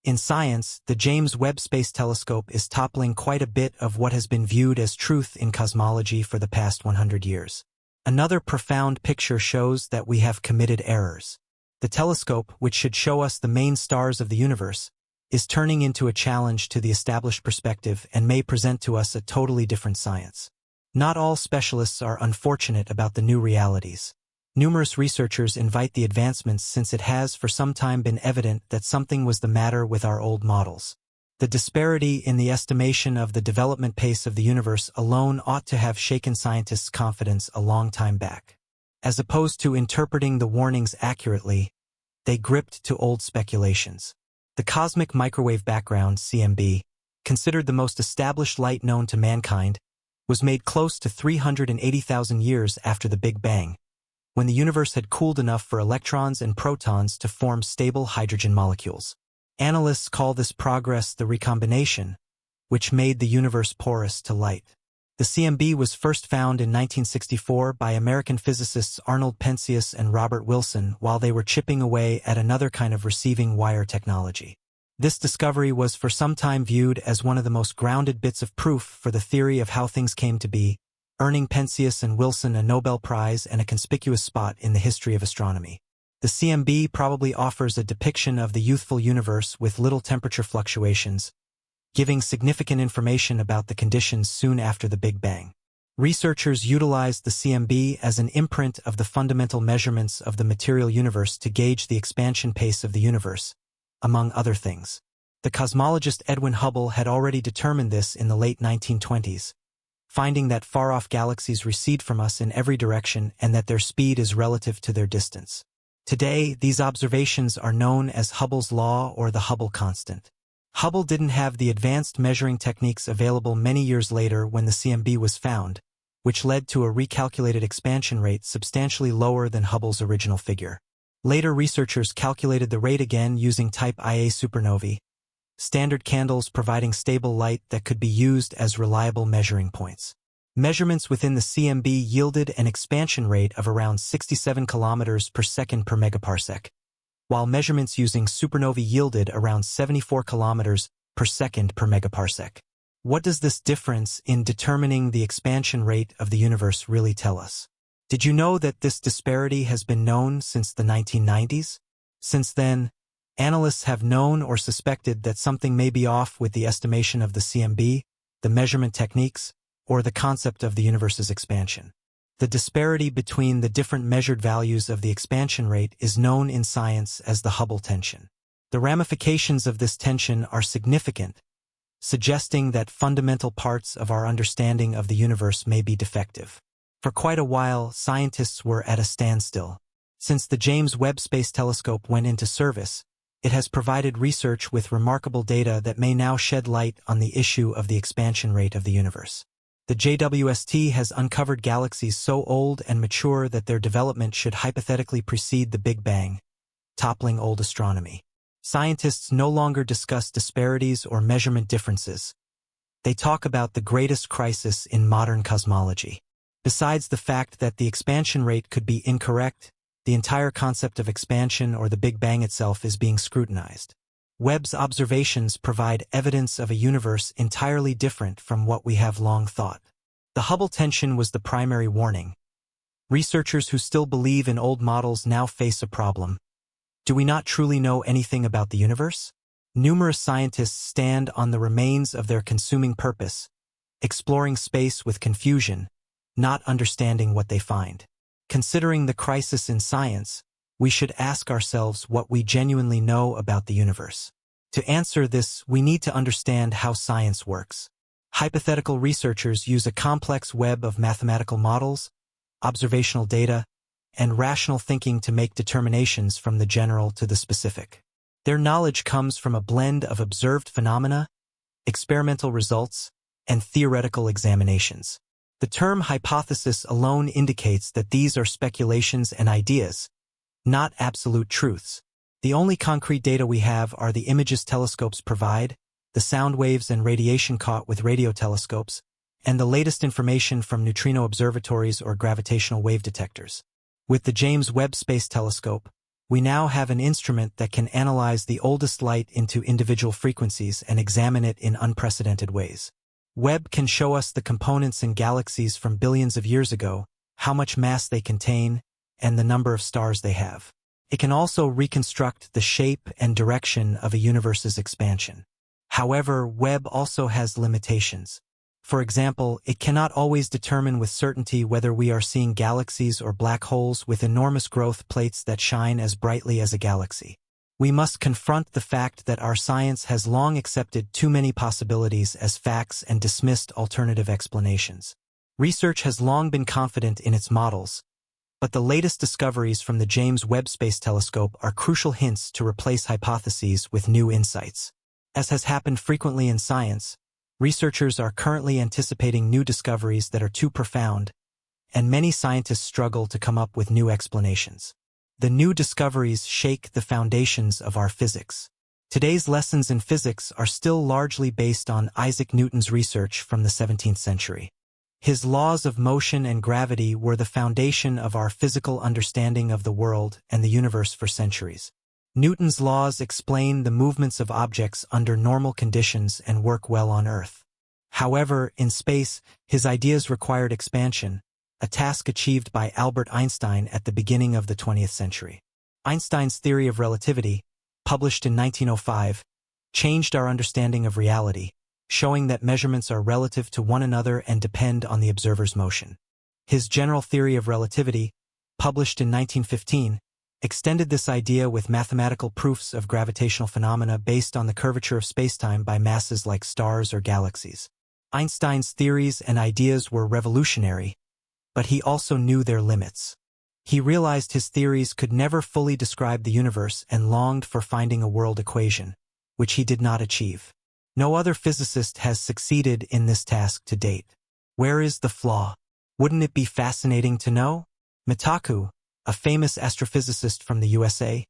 In science, the James Webb Space Telescope is toppling quite a bit of what has been viewed as truth in cosmology for the past 100 years. Another profound picture shows that we have committed errors. The telescope, which should show us the main stars of the universe, is turning into a challenge to the established perspective and may present to us a totally different science. Not all specialists are unfortunate about the new realities. Numerous researchers invite the advancements since it has for some time been evident that something was the matter with our old models. The disparity in the estimation of the development pace of the universe alone ought to have shaken scientists' confidence a long time back. As opposed to interpreting the warnings accurately, they gripped to old speculations. The cosmic microwave background, CMB, considered the most established light known to mankind, was made close to 380,000 years after the Big Bang, when the universe had cooled enough for electrons and protons to form stable hydrogen molecules. Analysts call this progress the recombination, which made the universe porous to light. The CMB was first found in 1964 by American physicists Arnold Penzias and Robert Wilson while they were chipping away at another kind of receiving wire technology. This discovery was for some time viewed as one of the most grounded bits of proof for the theory of how things came to be, earning Penzias and Wilson a Nobel Prize and a conspicuous spot in the history of astronomy. The CMB probably offers a depiction of the youthful universe with little temperature fluctuations, giving significant information about the conditions soon after the Big Bang. Researchers utilized the CMB as an imprint of the fundamental measurements of the material universe to gauge the expansion pace of the universe, among other things. The cosmologist Edwin Hubble had already determined this in the late 1920s, finding that far-off galaxies recede from us in every direction and that their speed is relative to their distance. Today, these observations are known as Hubble's law or the Hubble constant. Hubble didn't have the advanced measuring techniques available many years later when the CMB was found, which led to a recalculated expansion rate substantially lower than Hubble's original figure. Later researchers calculated the rate again using type Ia supernovae, standard candles providing stable light that could be used as reliable measuring points. Measurements within the CMB yielded an expansion rate of around 67 kilometers per second per megaparsec, while measurements using supernovae yielded around 74 kilometers per second per megaparsec. What does this difference in determining the expansion rate of the universe really tell us? Did you know that this disparity has been known since the 1990s? Since then, analysts have known or suspected that something may be off with the estimation of the CMB, the measurement techniques, or the concept of the universe's expansion. The disparity between the different measured values of the expansion rate is known in science as the Hubble tension. The ramifications of this tension are significant, suggesting that fundamental parts of our understanding of the universe may be defective. For quite a while, scientists were at a standstill. Since the James Webb Space Telescope went into service, it has provided research with remarkable data that may now shed light on the issue of the expansion rate of the universe. The JWST has uncovered galaxies so old and mature that their development should hypothetically precede the Big Bang, toppling old astronomy. Scientists no longer discuss disparities or measurement differences. They talk about the greatest crisis in modern cosmology. Besides the fact that the expansion rate could be incorrect, the entire concept of expansion or the Big Bang itself is being scrutinized. Webb's observations provide evidence of a universe entirely different from what we have long thought. The Hubble tension was the primary warning. Researchers who still believe in old models now face a problem. Do we not truly know anything about the universe? Numerous scientists stand on the remains of their consuming purpose, exploring space with confusion, not understanding what they find. Considering the crisis in science, we should ask ourselves what we genuinely know about the universe. To answer this, we need to understand how science works. Hypothetical researchers use a complex web of mathematical models, observational data, and rational thinking to make determinations from the general to the specific. Their knowledge comes from a blend of observed phenomena, experimental results, and theoretical examinations. The term hypothesis alone indicates that these are speculations and ideas, not absolute truths. The only concrete data we have are the images telescopes provide, the sound waves and radiation caught with radio telescopes, and the latest information from neutrino observatories or gravitational wave detectors. With the James Webb Space Telescope, We now have an instrument that can analyze the oldest light into individual frequencies and examine it in unprecedented ways. Webb can show us the components in galaxies from billions of years ago, how much mass they contain, and the number of stars they have. It can also reconstruct the shape and direction of a universe's expansion. However, Webb also has limitations. For example, it cannot always determine with certainty whether we are seeing galaxies or black holes with enormous growth plates that shine as brightly as a galaxy. We must confront the fact that our science has long accepted too many possibilities as facts and dismissed alternative explanations. Research has long been confident in its models, but the latest discoveries from the James Webb Space Telescope are crucial hints to replace hypotheses with new insights. As has happened frequently in science, researchers are currently anticipating new discoveries that are too profound, and many scientists struggle to come up with new explanations. The new discoveries shake the foundations of our physics. Today's lessons in physics are still largely based on Isaac Newton's research from the 17th century. His laws of motion and gravity were the foundation of our physical understanding of the world and the universe for centuries. Newton's laws explain the movements of objects under normal conditions and work well on Earth. However, in space, his ideas required expansion, a task achieved by Albert Einstein at the beginning of the 20th century. Einstein's theory of relativity, published in 1905, changed our understanding of reality, showing that measurements are relative to one another and depend on the observer's motion. His general theory of relativity, published in 1915, extended this idea with mathematical proofs of gravitational phenomena based on the curvature of spacetime by masses like stars or galaxies. Einstein's theories and ideas were revolutionary, but he also knew their limits. He realized his theories could never fully describe the universe and longed for finding a world equation, which he did not achieve. No other physicist has succeeded in this task to date. Where is the flaw? Wouldn't it be fascinating to know? Mitaku, a famous astrophysicist from the USA,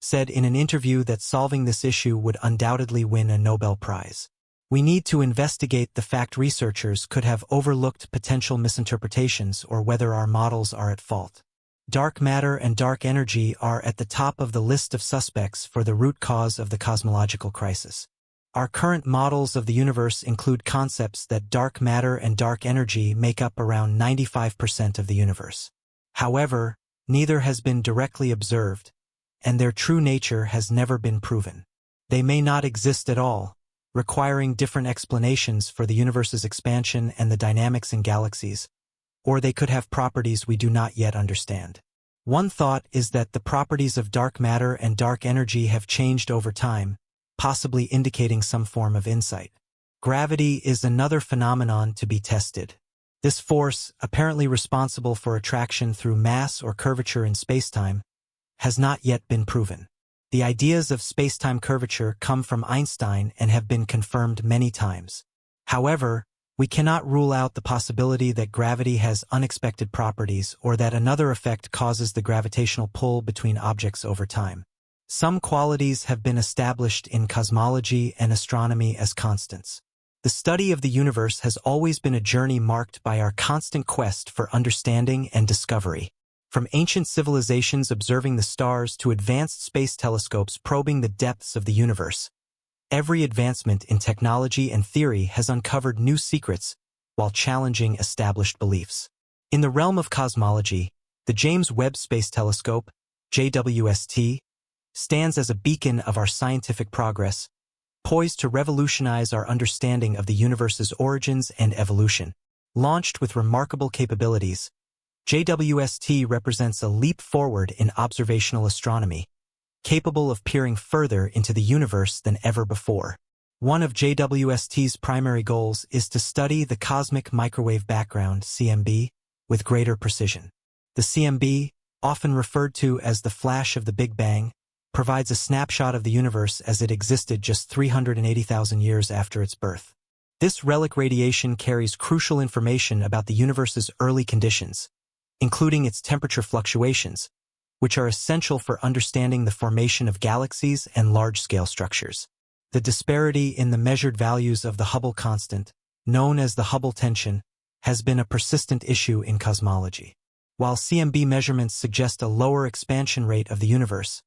said in an interview that solving this issue would undoubtedly win a Nobel Prize. We need to investigate the fact researchers could have overlooked potential misinterpretations or whether our models are at fault. Dark matter and dark energy are at the top of the list of suspects for the root cause of the cosmological crisis. Our current models of the universe include concepts that dark matter and dark energy make up around 95% of the universe. However, neither has been directly observed, and their true nature has never been proven. They may not exist at all, requiring different explanations for the universe's expansion and the dynamics in galaxies, or they could have properties we do not yet understand. One thought is that the properties of dark matter and dark energy have changed over time, possibly indicating some form of insight. Gravity is another phenomenon to be tested. This force, apparently responsible for attraction through mass or curvature in spacetime, has not yet been proven. The ideas of spacetime curvature come from Einstein and have been confirmed many times. However, we cannot rule out the possibility that gravity has unexpected properties or that another effect causes the gravitational pull between objects over time. Some qualities have been established in cosmology and astronomy as constants. The study of the universe has always been a journey marked by our constant quest for understanding and discovery. From ancient civilizations observing the stars to advanced space telescopes probing the depths of the universe, every advancement in technology and theory has uncovered new secrets while challenging established beliefs. In the realm of cosmology, the James Webb Space Telescope, JWST, stands as a beacon of our scientific progress, poised to revolutionize our understanding of the universe's origins and evolution. Launched with remarkable capabilities, JWST represents a leap forward in observational astronomy, capable of peering further into the universe than ever before. One of JWST's primary goals is to study the cosmic microwave background, CMB, with greater precision. The CMB, often referred to as the flash of the Big Bang, provides a snapshot of the universe as it existed just 380,000 years after its birth. This relic radiation carries crucial information about the universe's early conditions, including its temperature fluctuations, which are essential for understanding the formation of galaxies and large-scale structures. The disparity in the measured values of the Hubble constant, known as the Hubble tension, has been a persistent issue in cosmology. While CMB measurements suggest a lower expansion rate of the universe,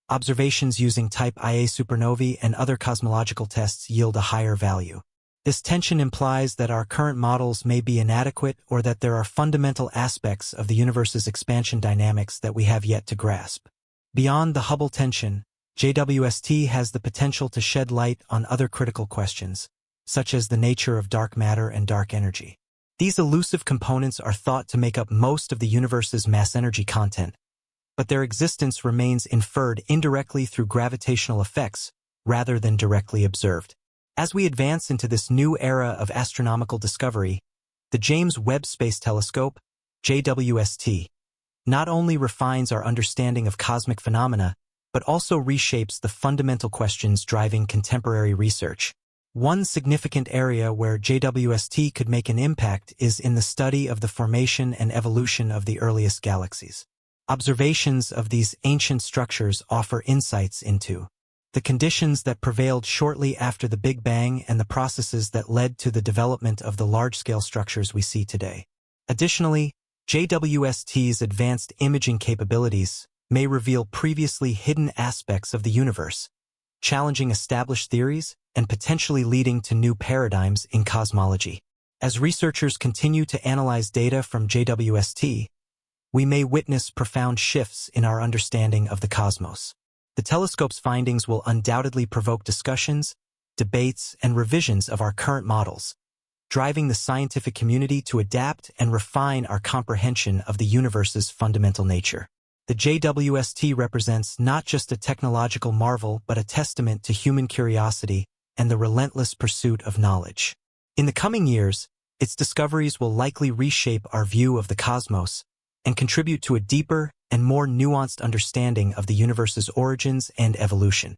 observations using Type Ia supernovae and other cosmological tests yield a higher value. This tension implies that our current models may be inadequate or that there are fundamental aspects of the universe's expansion dynamics that we have yet to grasp. Beyond the Hubble tension, JWST has the potential to shed light on other critical questions, such as the nature of dark matter and dark energy. These elusive components are thought to make up most of the universe's mass-energy content, but their existence remains inferred indirectly through gravitational effects rather than directly observed. As we advance into this new era of astronomical discovery, the James Webb Space Telescope, JWST, not only refines our understanding of cosmic phenomena, but also reshapes the fundamental questions driving contemporary research. One significant area where JWST could make an impact is in the study of the formation and evolution of the earliest galaxies. Observations of these ancient structures offer insights into the conditions that prevailed shortly after the Big Bang and the processes that led to the development of the large-scale structures we see today. Additionally, JWST's advanced imaging capabilities may reveal previously hidden aspects of the universe, challenging established theories and potentially leading to new paradigms in cosmology. As researchers continue to analyze data from JWST, we may witness profound shifts in our understanding of the cosmos. The telescope's findings will undoubtedly provoke discussions, debates, and revisions of our current models, driving the scientific community to adapt and refine our comprehension of the universe's fundamental nature. The JWST represents not just a technological marvel but a testament to human curiosity and the relentless pursuit of knowledge. In the coming years, its discoveries will likely reshape our view of the cosmos and contribute to a deeper and more nuanced understanding of the universe's origins and evolution.